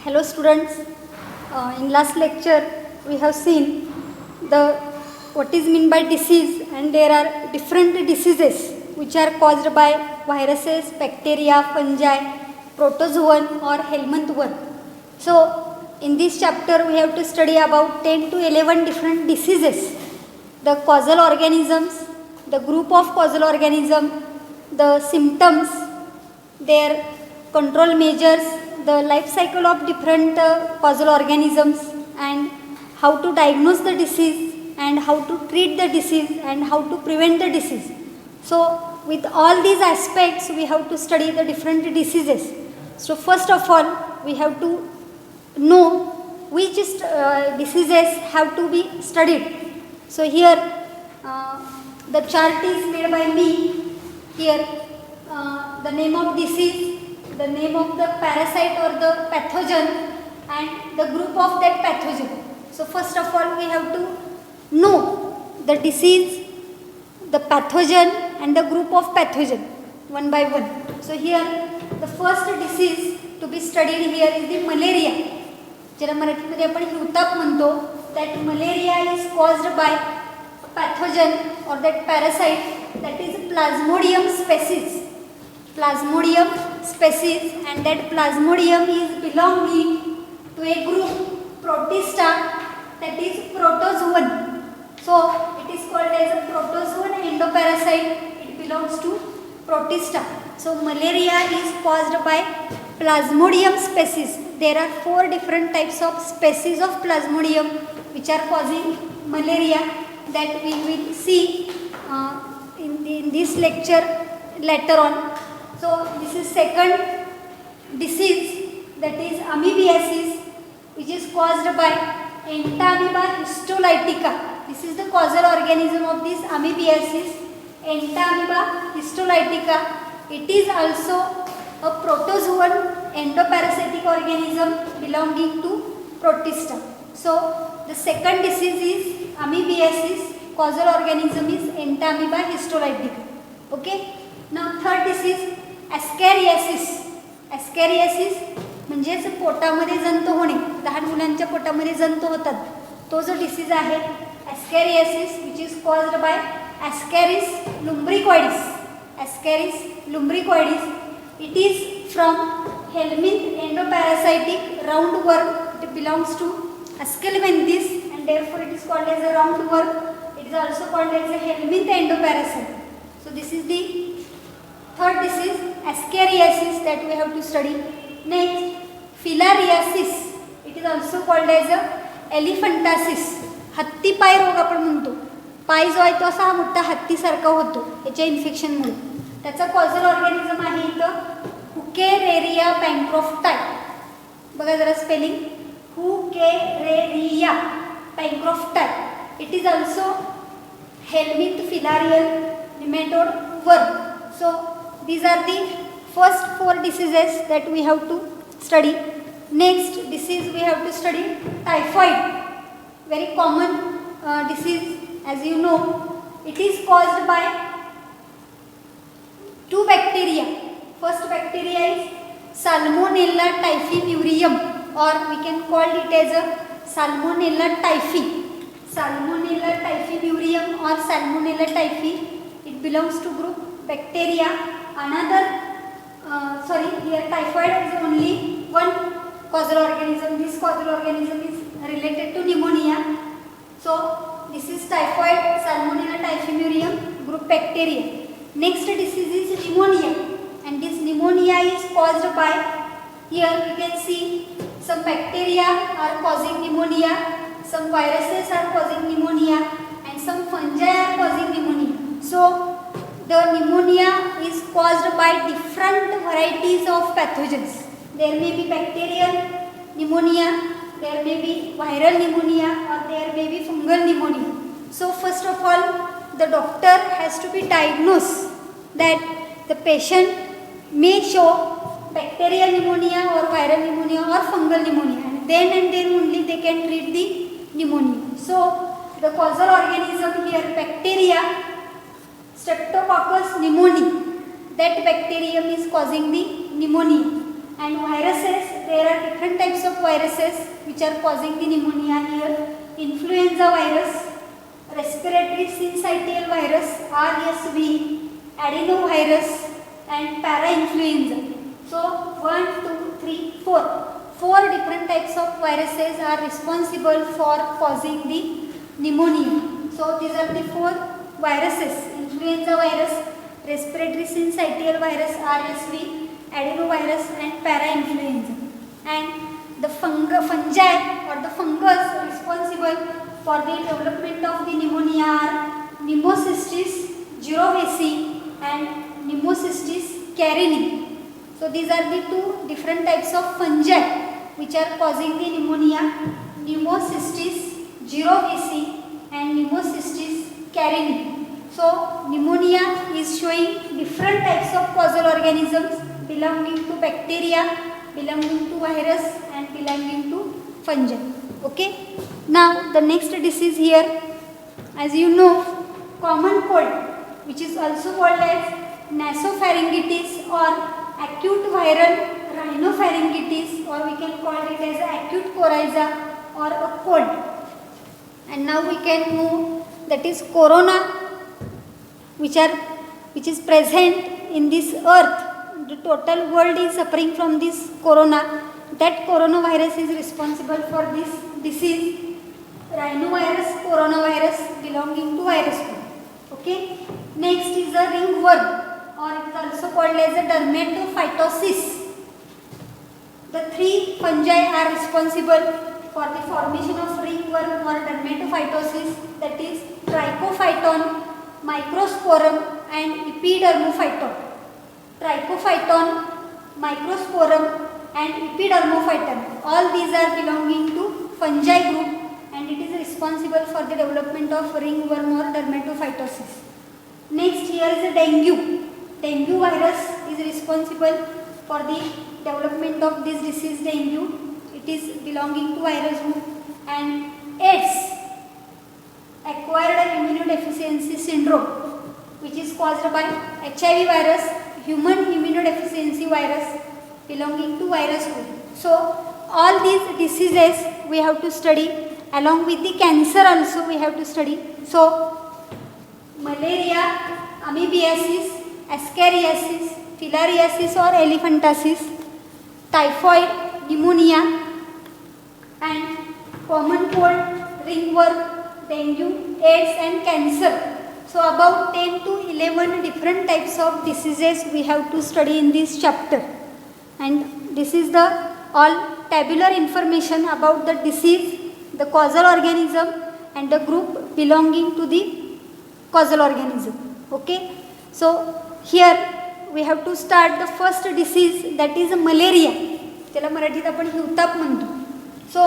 Hello students, in last lecture we have seen the what is mean by disease, and there are different diseases which are caused by viruses, bacteria, fungi, protozoan or helminth-1. So in this chapter we have to study about 10 to 11 different diseases, the causal organisms, the group of causal organism, the symptoms, their control measures, the life cycle of different causal organisms, and how to diagnose the disease and how to treat the disease and how to prevent the disease. So with all these aspects we have to study the different diseases. So first of all we have to know which diseases have to be studied. So here the chart is made by me. Here the name of disease, the name of the parasite or the pathogen, and the group of that pathogen. So first of all we have to know the disease, the pathogen and the group of pathogen one by one. So here the first disease to be studied here is the malaria. ज्याला मराठीमध्ये आपण हिवताप म्हणतो. that malaria is caused by pathogen or that parasite, that is Plasmodium species. Plasmodium species, and that Plasmodium is belonging to a group Protista, that is protozoan. So it is called as a protozoan endoparasite. It belongs to Protista. So malaria is caused by Plasmodium species. There are 4 different types of species of Plasmodium which are causing malaria, that we will see in this lecture later on. So this is second disease, that is amoebiasis, which is caused by Entamoeba histolytica. This is the causal organism of this amoebiasis, Entamoeba histolytica. It is also a protozoan endoparasitic organism belonging to Protista. So the second disease is amoebiasis, causal organism is Entamoeba histolytica. Okay. Now third disease ascariasis. ascariasis म्हणजेच पोटामध्ये जंत होणे, लहान मुलांच्या पोटामध्ये जंत होतात, तो जो डिसीज आहे ascariasis, which is caused by Ascaris lumbricoides. Ascaris lumbricoides. It is from helminth endoparasitic roundworm. It belongs to Ascalmenthes, and therefore it is called as a roundworm. It is also called as a helminth endoparasite. So this is the third disease, ascariasis, that we have to study. Next, filariasis. It is also called as a elephantiasis. हत्ती पाय रोग आपण म्हणतो. पाय जो आहे तो असा हा मोठा हत्तीसारखा होतो याच्या इन्फेक्शनमुळे. त्याचा कॉझल ऑर्गॅनिझम आहे इथं हुकेरेरिया पॅन्क्रोफ्टाय. बघा जरा spelling, Wuchereria bancrofti. It is also helminth filarial nematode worm. So these are the first 4 diseases that we have to study. Next disease we have to study typhoid. Very common disease, as you know. It is caused by 2 bacteria. First bacteria is Salmonella typhimurium, or we can call it as a Salmonella typhi. Salmonella typhimurium or Salmonella typhi. It belongs to group bacteria. Another here typhoid is only one causal organism. This causal organism is related to pneumonia. So this is typhoid, Salmonella typhimurium, group bacteria. Next disease is pneumonia, and this pneumonia is caused by, here you can see some bacteria are causing pneumonia, some viruses are causing pneumonia, and some fungi are causing pneumonia. So the pneumonia is caused by different varieties of pathogens. There may be bacterial pneumonia, there may be viral pneumonia, or there may be fungal pneumonia. So first of all the doctor has to be diagnosed that the patient may show bacterial pneumonia or viral pneumonia or fungal pneumonia, and then only they can treat the pneumonia. So the causal organism here bacteria Streptococcus pneumoniae, that bacterium is causing the pneumonia. And viruses, there are different types of viruses which are causing the pneumonia here. Influenza virus, respiratory syncytial virus RSV, adenovirus and parainfluenza. So 1, 2, 3, 4. 4 different types of viruses are responsible for causing the pneumonia. So these are the 4 viruses: influenza virus, respiratory syncytial virus RSV, adenovirus and parainfluenza. And the fungi or the fungus responsible for the development of the pneumonia are Pneumocystis jirovecii and Pneumocystis carinii. So these are the 2 different types of fungi which are causing the pneumonia: Pneumocystis jirovecii and Pneumocystis carinii. So pneumonia is showing different types of causal organisms belonging to bacteria, belonging to virus and belonging to fungi. Okay. Now the next disease here, as you know, common cold, which is also called as nasopharyngitis or acute viral rhinopharyngitis, or we can call it as acute coryza or a cold. And now we can move, that is corona, which is present in this earth. The total world is suffering from this corona. That coronavirus is responsible for this disease. Rhinovirus, coronavirus belonging to virus group. Okay. Next is a ringworm, or it is also called as a dermatophytosis. The 3 fungi are responsible for the formation of ringworm or dermatophytosis, that is Trichophyton, Microsporum and Epidermophyton. Trichophyton, Microsporum and Epidermophyton. All these are belonging to fungi group and it is responsible for the development of ringworm or dermatophytosis. Next here is a dengue. Dengue virus is responsible for the development of this disease dengue. It is belonging to virus group. And AIDS, acquired immunodeficiency syndrome, which is caused by HIV virus, human immunodeficiency virus, belonging to virus group. So all these diseases we have to study, along with the cancer also we have to study. So malaria, amoebiasis, ascariasis, filariasis or elephantiasis, typhoid, pneumonia and common cold, ringworm, dengue, AIDS and cancer. So about 10 to 11 different types of diseases we have to study in this chapter. And this is the all tabular information about the disease, the causal organism and the group belonging to the causal organism. Okay. So here we have to start the first disease, that is malaria. त्याला मराठीत आपण हिवताप म्हणतो. So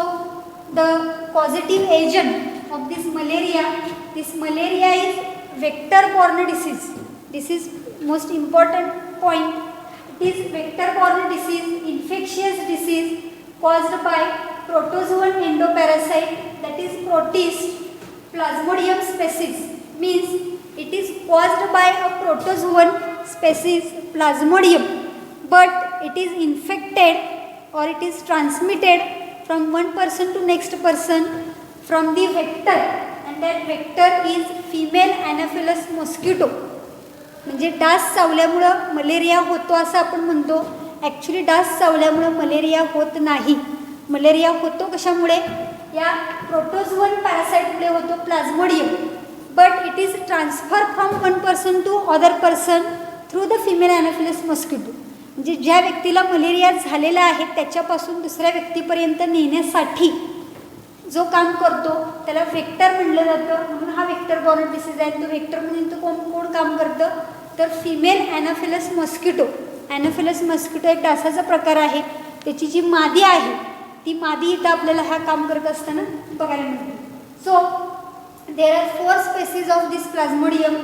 the causative agent of this malaria is vector borne disease. This is most important point. It is vector borne disease, infectious disease caused by protozoan endoparasite, that is protist, Plasmodium species. Means it is caused by a protozoan species Plasmodium, but it is infected or it is transmitted from one person to next person from the vector, and that vector is female anopheles mosquito. म्हणजे dance चावल्यामुळं malaria होतो असं आपण म्हणतो. Actually dance चावल्यामुळं malaria होत नाही. Malaria होतो कशामुळे? या प्रोटोझोअन पॅरासाइटमुळे होतो, Plasmodium. But it is transfer from one person to other person through the female Anopheles mosquito. म्हणजे ज्या व्यक्तीला मलेरिया झालेला आहे त्याच्यापासून दुसऱ्या व्यक्तीपर्यंत नेण्यासाठी जो काम करतो त्याला वेक्टर म्हणलं जातं. म्हणून हा वेक्टर बॉर्न डिसीज आहे. तो वेक्टर म्हणून तो कोण काम करतं तर फिमेल अॅनोफिलस मॉस्किटो. अॅनोफिलस मॉस्किटो एक डासाचा प्रकार आहे. त्याची जी मादी आहे ती मादी इथं आपल्याला हा काम करत असताना बघायला मिळते. So there are 4 species of this Plasmodium.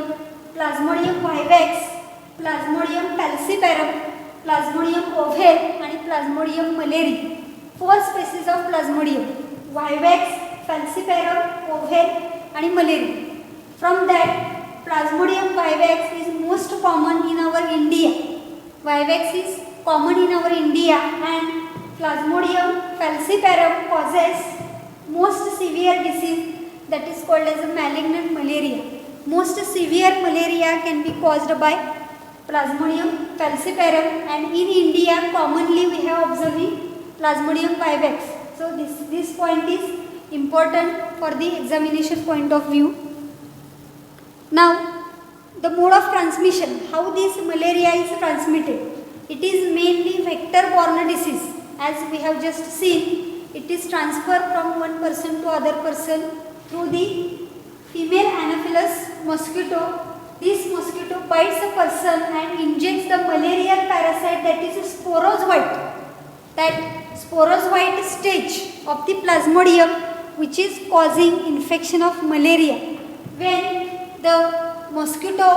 Plasmodium vivax, Plasmodium falciparum, Plasmodium ovale आणि Plasmodium malariae. 4 species of Plasmodium: vivax, falciparum, ovale आणि malariae. From that Plasmodium vivax is most common in our India. Vivax is common in our India, and Plasmodium falciparum causes most severe disease, that is called as a malignant malaria. Most severe malaria can be caused by Plasmodium falciparum, and in India commonly we have observing Plasmodium vivax. So this point is important for the examination point of view. Now the mode of transmission, how this malaria is transmitted. It is mainly vector-borne disease. As we have just seen, it is transferred from one person to other person through the female Anopheles mosquito. This mosquito bites a person and injects the malarial parasite, that is sporozoite. That sporozoite stage of the Plasmodium, which is causing infection of malaria. When the mosquito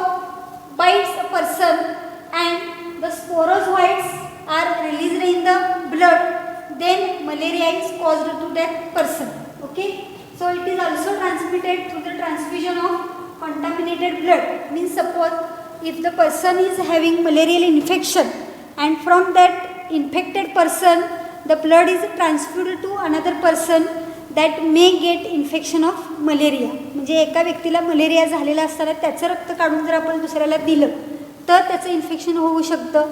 bites a person and the sporozoites are released in the blood, then malaria is caused to that person. Okay, so it is also transmitted through the transfusion of contaminated blood. Means suppose if the person is having malarial infection and from that infected person the blood is transfused to another person, that may get infection of malaria. म्हणजे एका व्यक्तीला malaria झालेला असताना त्याचं रक्त काढून जर आपण दुसऱ्याला दिलं तर त्याचं इन्फेक्शन होऊ शकतं.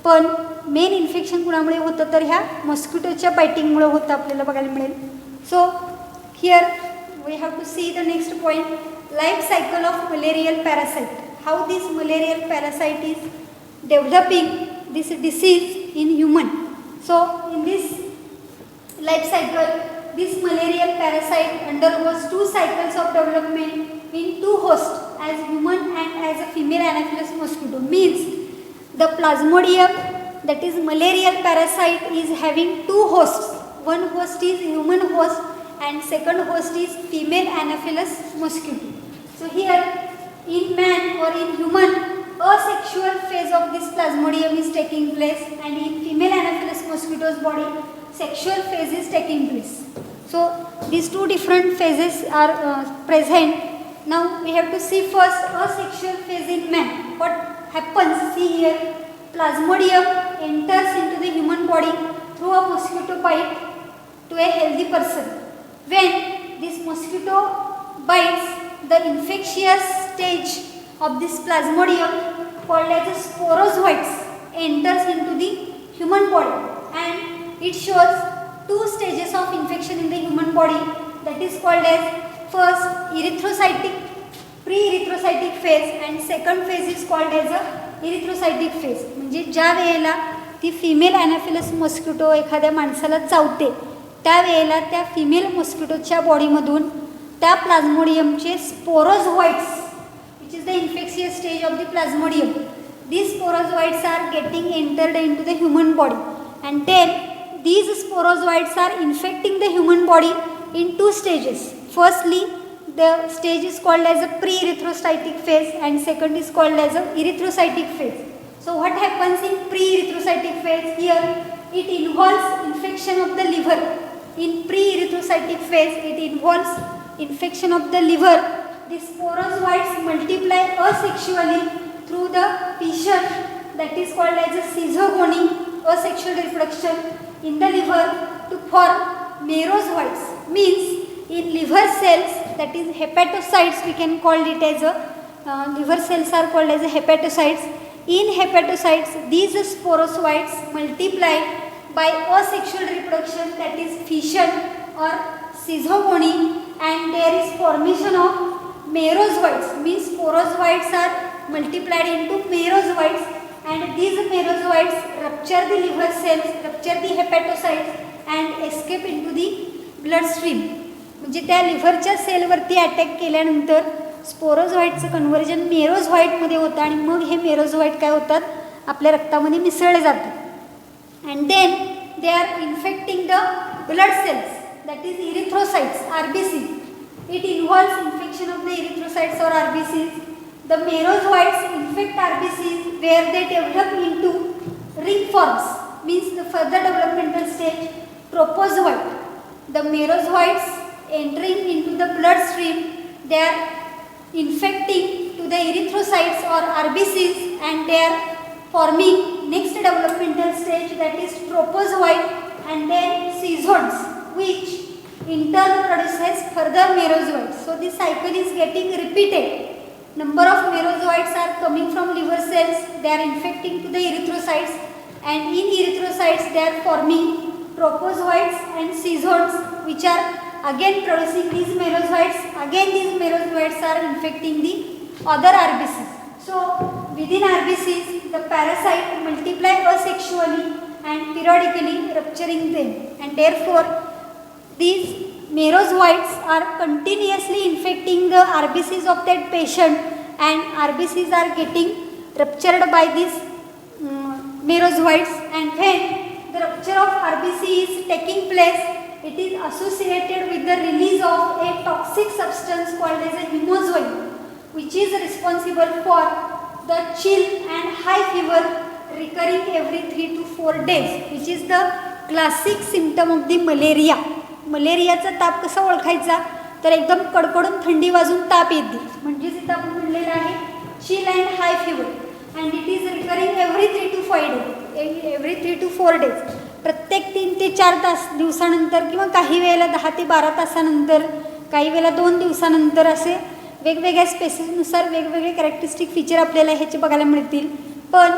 पण मेन इन्फेक्शन कुणामुळे होतं तर ह्या मॉस्किटोच्या बायटिंगमुळे होतं आपल्याला बघायला मिळेल. So here we have to see the next point, life cycle of malarial parasite. How this malarial parasite is developing this disease in human. So in this life cycle, this malarial parasite undergoes 2 cycles of development in 2 hosts, as human and as a female Anopheles mosquito. Means the Plasmodium, that is malarial parasite, is having 2 hosts. One host is human host and second host is female Anopheles mosquito. So here in man or in human, asexual phase of this Plasmodium is taking place, and in female Anopheles mosquito's body sexual phase is taking place. So these 2 different phases are present. Now we have to see first asexual phase in man. What happens? See here, Plasmodium enters into the human body through a mosquito bite to a healthy person. When this mosquito bites, the infectious stage of this Plasmodium called as sporozoites enters into the human body, and it shows 2 stages of infection in the human body, that is called as first erythrocytic, pre-erythrocytic phase, and second phase is called as a erythrocytic phase. म्हणजे ज्या वेळेला ती female Anopheles mosquito एखाद्या माणसाला चावते त्यावेळेला त्या female मॉस्किटोच्या बॉडीमधून त्या प्लाझ्मोडियमचे sporozoites, which is the infectious stage of the Plasmodium, these sporozoites are getting entered into the human body, and then these sporozoites are infecting the human body in 2 stages. Firstly, the stage is called as a pre-erythrocytic phase and second is called as a erythrocytic phase. So what happens in pre-erythrocytic phase? Here it involves infection of the liver. In pre-erythrocytic phase it involves infection of the liver. The sporozoites multiply asexually through the fission, that is called as a schizogony, asexual reproduction in the liver, to form merozoites. Means in liver cells, that is hepatocytes, we can call it as a liver cells are called as a hepatocytes. In hepatocytes these sporozoites multiply by asexual reproduction, that is fission or schizogony, and there is formation of merozoites. Means sporozoites are multiplied into merozoites, and these merozoites rupture the liver cells, rupture the hepatocytes and escape into the blood stream. म्हणजे त्या लिव्हरच्या सेलवरती attack केल्यानंतर स्पोरोझोइटचं conversion मेरोझोइटमध्ये होतं आणि मग हे मेरोझोइट काय होतात आपल्या रक्तामध्ये मिसळले जातात. And then they are infecting the blood cells, that is erythrocytes, RBC. It involves infection of the erythrocytes or RBCs. The merozoites infect RBCs where they develop into ring forms, means the further developmental stage, propozoite. The merozoites entering into the blood stream, they are infecting to the erythrocytes or RBCs, and they are forming next developmental stage, that is trophozoite and then schizoids, which in turn produces further merozoites. So this cycle is getting repeated. Number of merozoites are coming from liver cells, they are infecting to the erythrocytes, and in erythrocytes they are forming trophozoites and schizoids, which are again producing these merozoites. Again these merozoites are infecting the other RBCs. So within RBCs the parasite multiply asexually and periodically rupturing them, and therefore these merozoites are continuously infecting the RBCs of that patient, and RBCs are getting ruptured by these merozoites. And when the rupture of RBC is taking place, it is associated with the release of a toxic substance called as a hemozoin, which is responsible for the chill and high fever recurring every 3 to 4 days, which is the classic symptom of the malaria. मलेरियाचा ताप कसा ओळखायचा, तर एकदम कडकडून थंडी वाजून ताप येते, म्हणजेच इथं आपण म्हणलेलं आहे chill and high fever, and it is recurring every 3 to 5 days, every 3 to 4 days, प्रत्येक 3 ते 4 दिवसानंतर किंवा काही वेळेला 10 ते 12 तासानंतर, काही वेळेला 2 दिवसानंतर, असे वेगवेगळ्या स्पेसिसनुसार वेगवेगळे कॅरेक्टरिस्टिक फीचर आपल्याला ह्याचे बघायला मिळतील. पण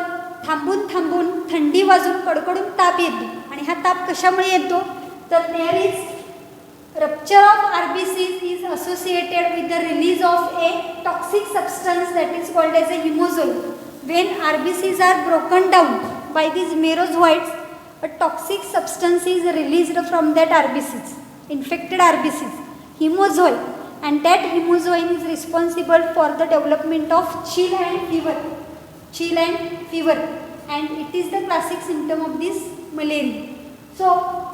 थांबून थांबून थंडी वाजून कडकडून ताप येतो, आणि हा ताप कशामुळे येतो, तर there is rupture of RBCs is associated with the release of a toxic substance that is called as a hemozoin. When RBCs are broken down by these merozoites, a toxic substance is released from that RBCs, infected RBCs, hemozoin, and that hemozoin is responsible for the development of chill and fever, and it is the classic symptom of this malaria. So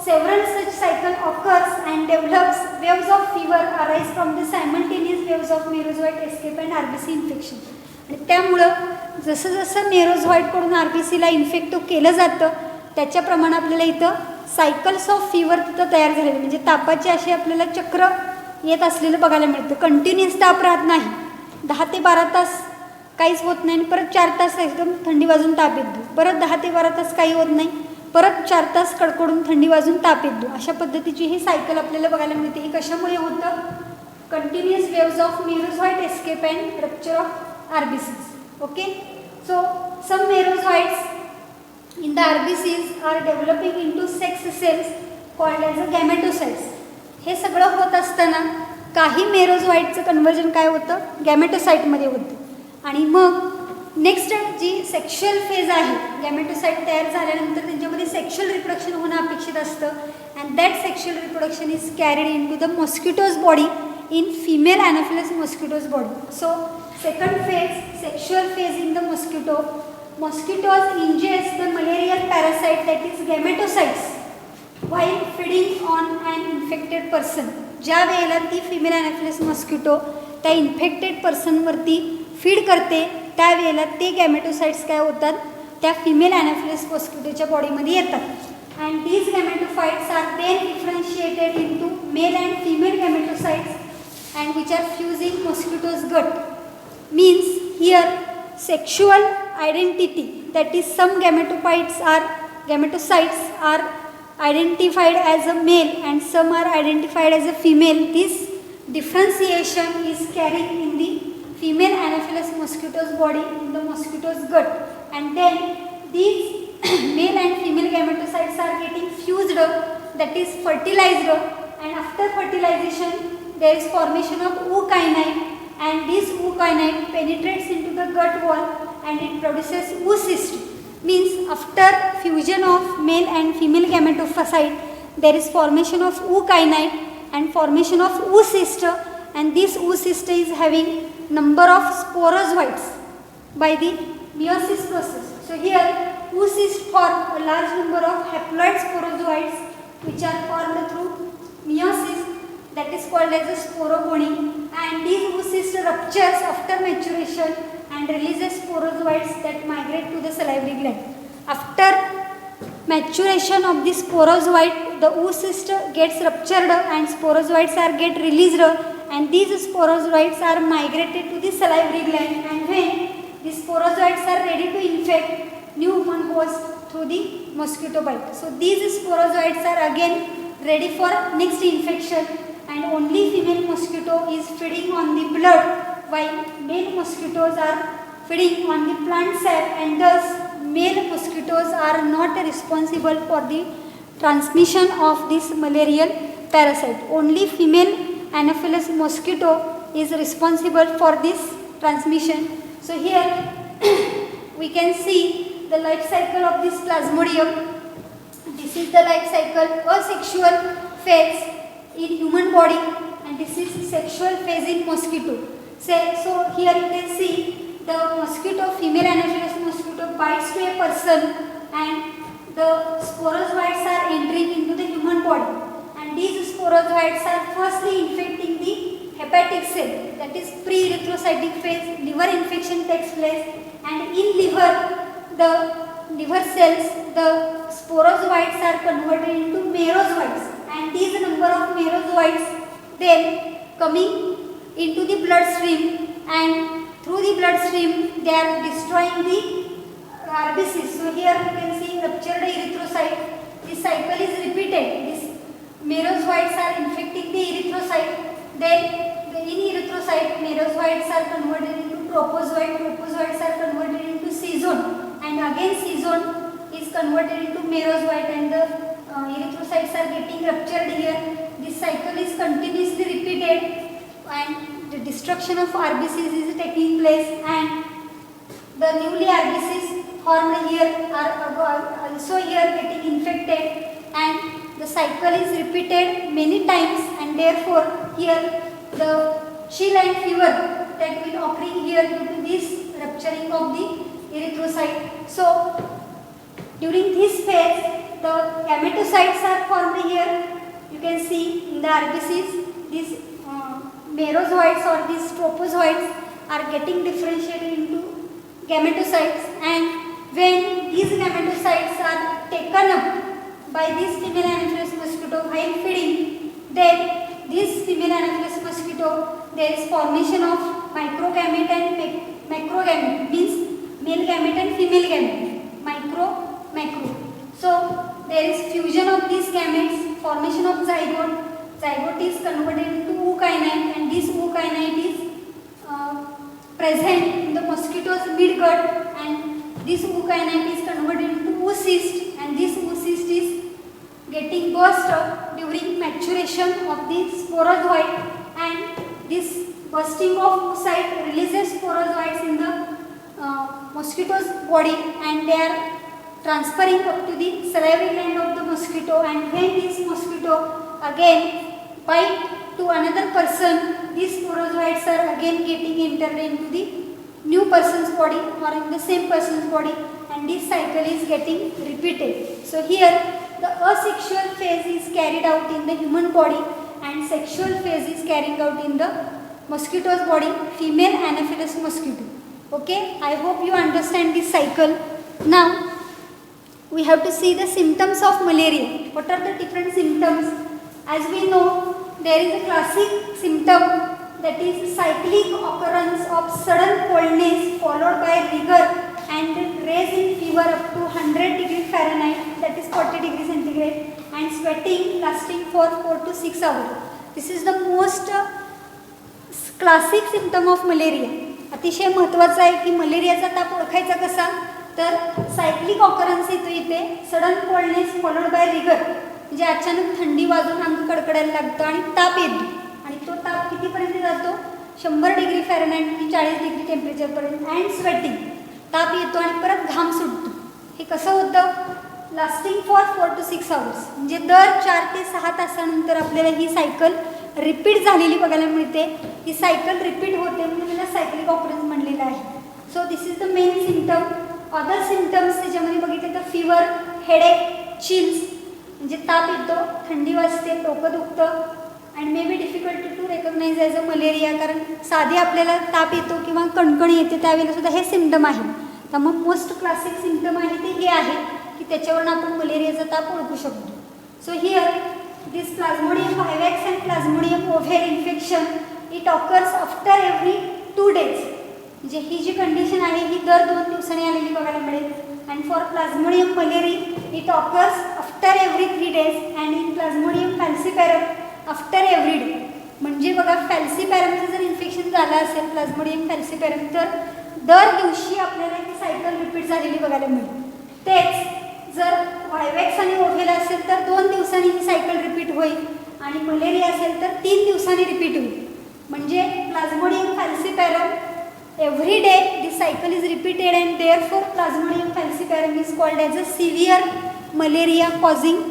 several such cycle occurs and develops. Waves of fever arise from the simultaneous waves of merozoite escape and RBC infection. आणि त्यामुळं जसं जसं मेरोझॉइडकडून RBCला infect केलं जातं, त्याच्याप्रमाणे आपल्याला इथं cycles of fibre तिथं तयार झालेले, म्हणजे तापाचे असे आपल्याला चक्र येत असलेलं बघायला मिळतं. कंटिन्युअस ताप राहत नाही, 10 ते 12 तास काहीच होत नाही, आणि परत 4 तास एकदम थंडी वाजून ताप येतो, परत 10 ते 12 तास काही होत नाही, परत 4 तास कडकडून थंडी वाजून ताप येतो. अशा पद्धतीची ही सायकल आपल्याला बघायला मिळते. ही कशामुळे होतं, continuous waves of merozoite escape and rupture of RBCs. Okay, so some merozoites in the RBCs are developing into sex cells called as a gametocytes. हे सगळं होत असताना काही मेरोझॉइटचं कन्व्हर्जन काय होतं, गॅमेटोसाइटमध्ये होतं, आणि मग नेक्स्ट जी सेक्शुअल फेज आहे, गॅमेटोसाइट तयार झाल्यानंतर त्यांच्यामध्ये सेक्शुअल रिप्रोडक्शन होणं अपेक्षित असतं, and that sexual reproduction is carried in to the mosquito's body in female Anopheles mosquito's body. So second phase, sexual phase in the mosquito. Mosquitoes ingest the malarial parasite that is gametocytes while feeding on an infected person. ज्या वेळेला ती female Anopheles mosquito त्या infected पर्सनवरती feed करते, त्यावेळेला ते गॅमेटोसाइट्स काय होतात, त्या फिमेल ॲनाफिलस मॉस्किटोच्या बॉडीमध्ये येतात, and these gametophytes are then differentiated into male and female gametocytes and which are fusing mosquito's gut. Means here sexual identity, that is some gametocytes are identified as a male and some are identified as a female. This differentiation is carried in the female Anopheles mosquito's body in the mosquito's gut, and then these male and female gametocytes are getting fused, that is fertilized, and after fertilization there is formation of ookinete, and this ookinete penetrates into the gut wall and it produces oocyst. Means after fusion of male and female gametophyte there is formation of ookinete and formation of oocyst, and this oocyst is having number of sporozoites by the meiosis process. So here oocyst form a large number of haploid sporozoites which are formed through meiosis, that is called as a sporogony, and these oocyst ruptures after maturation and releases sporozoites that migrate to the salivary gland. After maturation of this sporozoite, the oocyst gets ruptured and sporozoites are get released, and these sporozoites are migrated to the salivary gland, and when these sporozoites are ready to infect, new human host through the mosquito bite. So these sporozoites are again ready for next infection, and only female mosquito is feeding on the blood while male mosquitoes are feeding on the plant sap, and thus male mosquitoes are not responsible for the transmission of this malarial parasite. Only female Anopheles mosquito is responsible for this transmission. So here we can see the life cycle of this Plasmodium. This is the life cycle, asexual phase in human body, and this is sexual phase in mosquito. So here you can see the mosquito, female Anopheles mosquito bites to a person, and the sporozoites are entering into the human body, and these sporozoites are firstly infecting the hepatic cell, that is pre-erythrocytic phase. Liver infection takes place, and in liver, the liver cells, the sporozoites are converted into merozoites, and these number of merozoites then coming into the bloodstream, and through the bloodstream they are destroying the RBCs. So here you can see ruptured erythrocyte. This cycle is repeated. These merozoites are infecting the erythrocyte. Then in erythrocyte, merozoites are converted into propozoid. Propozoites are converted into C-zone, and again C-zone is converted into merozoite, and the erythrocytes are getting ruptured here. This cycle is continuously repeated, and the destruction of RBCs is taking place, and the newly RBCs formed here are also here getting infected, and the cycle is repeated many times, and therefore here the chill and fever that will occur here due to this rupturing of the erythrocyte. So during this phase the gametocytes are formed here. You can see in the RBCs these merozoites or these propozoites are getting differentiated into gametocytes, and when these gametocytes are taken up by this female Anopheles mosquito while feeding, then this female Anopheles mosquito, there is formation of microgamete and macrogamete, means male gamete and female gamete, macro. So there is fusion of these gametes, formation of zygote. Zygote is converted into ookinete, and this ookinete is present in the mosquito's midgut, and this ookinete is converted into oocyst, and this oocyst is getting burst up during maturation of the sporozoite, and this bursting of oocyte releases sporozoites in the mosquito's body, and they are transferring up to the salivary gland of the mosquito, and when this mosquito again bite to another person, these sporozoites are again getting entered into the new person's body or in the same person's body, and this cycle is getting repeated. So here the asexual phase is carried out in the human body, and sexual phase is carried out in the mosquito's body, female Anopheles mosquito. Okay, I hope you understand this cycle. Now we have to see the symptoms of malaria. What are the different symptoms? As we know, there is a classic symptom, that is cyclic occurrence of sudden coldness followed by rigor and raise in fever up to 100 degree Fahrenheit, that is 40 degree centigrade, and sweating lasting for 4 to 6 hours. This is the most classic symptom of malaria. अतिशय महत्त्वाचं आहे की मलेरियाचा ताप ओळखायचा कसा, तर cyclic occurrence येतो इथे, sudden coldness followed by rigor, म्हणजे अचानक थंडी वाजून अंग कडकडायला लागतं आणि ताप येतो, आणि तो ताप कितीपर्यंत जातो 100 डिग्री फॅरनहाईट म्हणजे 40 डिग्री टेम्परेचरपर्यंत, अँड स्वेटिंग, ताप येतो आणि परत घाम सुटतो. हे कसं होतं, लास्टिंग फॉर 4 to 6 आवर्स, म्हणजे दर 4 ते 6 तासानंतर आपल्याला ही सायकल रिपीट झालेली बघायला मिळते. ही सायकल रिपीट होते म्हणून त्याला सायक्लिक ऑकरन्स म्हणलेलं आहे. So this is the main symptom. Other symptoms त्याच्यामध्ये बघितले तर फिवर, हेडेक, चिल्स म्हणजे ताप येतो, थंडी वाजते, डोकं दुखतं, and may be difficult to recognize as a malaria, कारण साधी आपल्याला ताप येतो किंवा कणकणी येते त्यावेळेला सुद्धा हे सिम्पटम आहे. त्यामुळे मोस्ट क्लासिक सिम्पटम आहे ते हे आहे की त्याच्यावरून आपण मलेरियाचा ताप ओळखू शकतो. So here this Plasmodium vivax and Plasmodium ovale infection, it occurs after every 2 days. म्हणजे ही जी कंडिशन आहे ही दर 2 दिवसांनी आलेली बघायला मिळेल. and for Plasmodium malariae it occurs after every 3 days and in Plasmodium falciparum after every day. म्हणजे बघा फॅल्सिपॅरमचं जर infection झालं असेल प्लाझ्मोडियम फॅल्सिपॅरम तर दर दिवशी आपल्याला ही सायकल रिपीट झालेली बघायला मिळेल. तेच जर वायवॅक्स आणि ओव्हेला असेल तर 2 दिवसांनी ही सायकल रिपीट होईल आणि मलेरिया असेल तर 3 दिवसांनी रिपीट होईल. म्हणजे Plasmodium falciparum every day this cycle is repeated and therefore Plasmodium falciparum is called as a severe malaria causing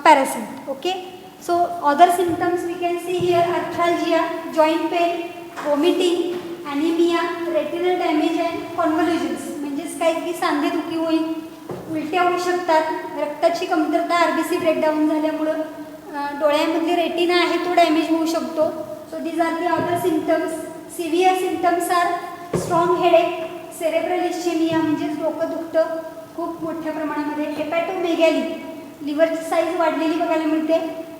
parasite. Okay, so other symptoms we can see here: arthralgia, joint pain, vomiting, anemia, retinal damage and convulsions. म्हणजेच काय की सांधेदुखी होईल, उलट्या होऊ शकतात, रक्ताची कमतरता RBC breakdown झाल्यामुळं डोळ्यामधली रेटिना आहे तो डॅमेज होऊ शकतो. So these are the other symptoms. Severe symptoms are strong headache, cerebral ischemia म्हणजेच डोकं दुखतं खूप मोठ्या प्रमाणामध्ये, हेपॅटोमेगॅली लिव्हरची साईज वाढलेली बघायला मिळते,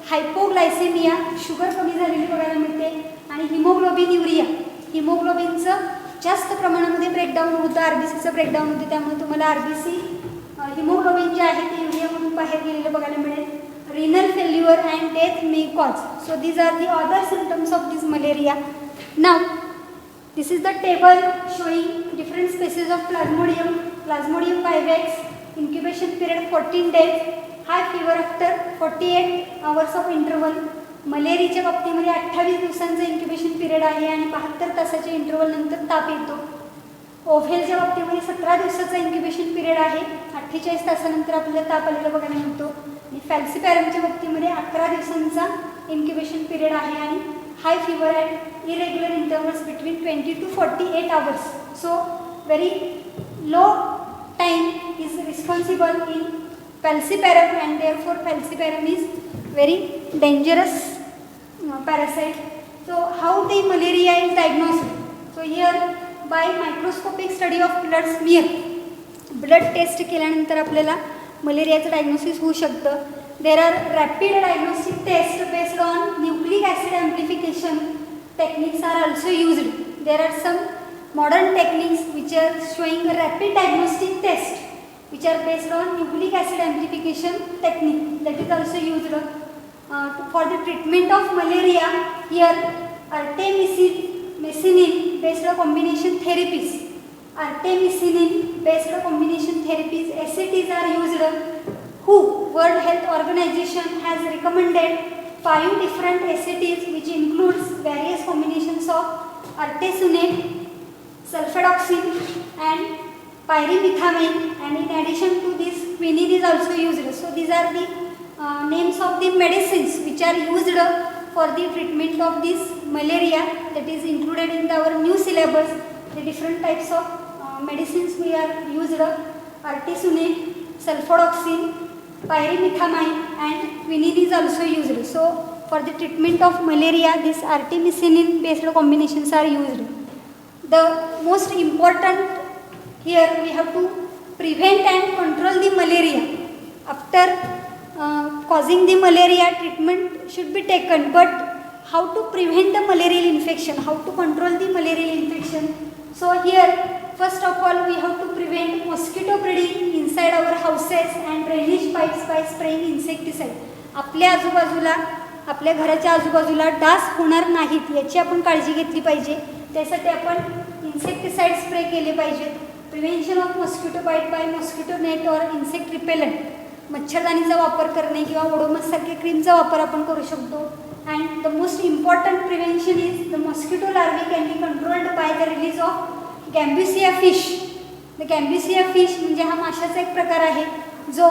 हायपोग्लायसेमिया शुगर कमी झालेली बघायला मिळते आणि हिमोग्लोबिन युरिया हिमोग्लोबिनचं जास्त प्रमाणामध्ये ब्रेकडाऊन होतं, RBCचं ब्रेकडाऊन होते, त्यामुळे तुम्हाला RBC हिमोग्लोबिन जे आहे ते युरियामधून बाहेर गेलेलं बघायला मिळेल. Renal failure and death may cause. So these are the other symptoms of this malaria. Now this is the table showing different species of plasmodium vivax. Incubation period 14 days, high fever after 48 hours of interval. मलेरियाच्या बाबतीमध्ये 28 दिवसांचा incubation period आहे आणि 72 तासाच्या interval नंतर ताप येतो. ओव्हेलच्या बाबतीमध्ये 17 दिवसाचा इन्क्युबेशन पिरियड आहे, 48 तासानंतर आपल्याला ताप आलेला बघायला मिळतो. आणि फॅल्सिपॅरमच्या बाबतीमध्ये 11 दिवसांचा इन्क्युबेशन पिरियड आहे आणि high fever at irregular intervals between 20 to 48 hours. So very low time is responsible in falciparum and therefore falciparum is very dangerous parasite. So how the malaria is diagnosed? So here by microscopic study of blood smear, blood test केल्यानंतर आपल्याला मलेरियाचं diagnosis होऊ शकतं. There are rapid diagnostic tests based on nucleic acid amplification. Techniques are also used. There are some modern techniques which are showing a rapid diagnostic test which are based on nucleic acid amplification technique that is also used for the treatment of malaria. Here artemisinin based combination therapies, ACTs are used. WHO, World Health Organization, has recommended 5 different ACTs which includes various combinations of artesunate, sulfadoxine and pyrimethamine, and in addition to this quinine is also used. So these are the names of the medicines which are used for the treatment of this malaria, that is included in our new syllabus. The different types of medicines we are used: artesunate, sulfadoxine, pyrimethamine and quinine is also used. So for the treatment of malaria this artemisinin based combinations are used. The most important here we have to prevent and control the malaria. After causing the malaria, treatment should be taken, but how to prevent the malarial infection, how to control the malarial infection? So here first of all we have to prevent mosquito breeding inside our houses and drainage pipes by spraying insecticide. आपल्या आजूबाजूला आपल्या घराच्या आजूबाजूला dance होणार नाहीत याची आपण काळजी घेतली पाहिजे. त्यासाठी आपण इन्सेक्टिसाइड स्प्रे केले पाहिजेत. Prevention of mosquito bite by mosquito net or insect repellent, मच्छरदाणीचा वापर करणे किंवा ओडोमस सारखे क्रीमचा वापर आपण करू शकतो. And the most important prevention is the mosquito larvae can be controlled by the release of Gambusia fish. The Gambusia fish म्हणजे हा माशाचा एक प्रकार आहे जो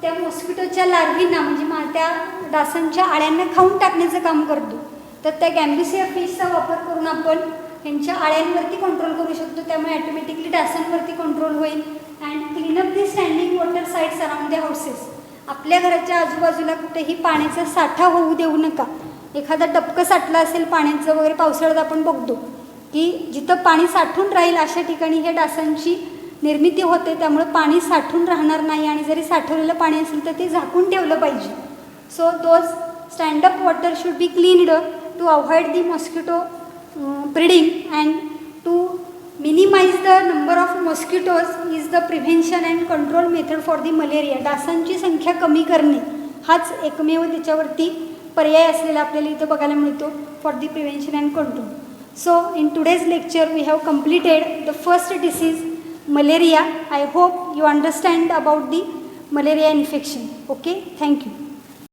त्या मॉस्किटोच्या लार्वींना म्हणजे त्या डासांच्या आळ्यांना खाऊन टाकण्याचं काम करतो. तर त्या गॅम्ब्युसिया फिशचा वापर करून आपण यांच्या आळ्यांवरती कंट्रोल करू शकतो. त्यामुळे ॲटोमॅटिकली डासांवरती कंट्रोल होईल. And cleanup the standing water sites around the houses. आपल्या घराच्या आजूबाजूला कुठेही पाण्याचा साठा होऊ देऊ नका. एखादा टपकं साठलं असेल पाण्याचं वगैरे पावसाळ्यात आपण बघतो की जिथं पाणी साठून राहील अशा ठिकाणी हे डासांची निर्मिती होते. त्यामुळे पाणी साठून राहणार नाही आणि जरी साठवलेलं पाणी असेल तर ते झाकून ठेवलं पाहिजे. So those standup water should be cleaned to avoid the mosquito breeding and to minimise the number of mosquitoes is the prevention and control method for the malaria. डासांची संख्या कमी करणे हाच एकमेव त्याच्यावरती पर्याय असलेला आपल्याला इथं बघायला मिळतो for the prevention and control. So in today's lecture we have completed the first disease malaria. I hope you understand about the malaria infection. Okay, thank you.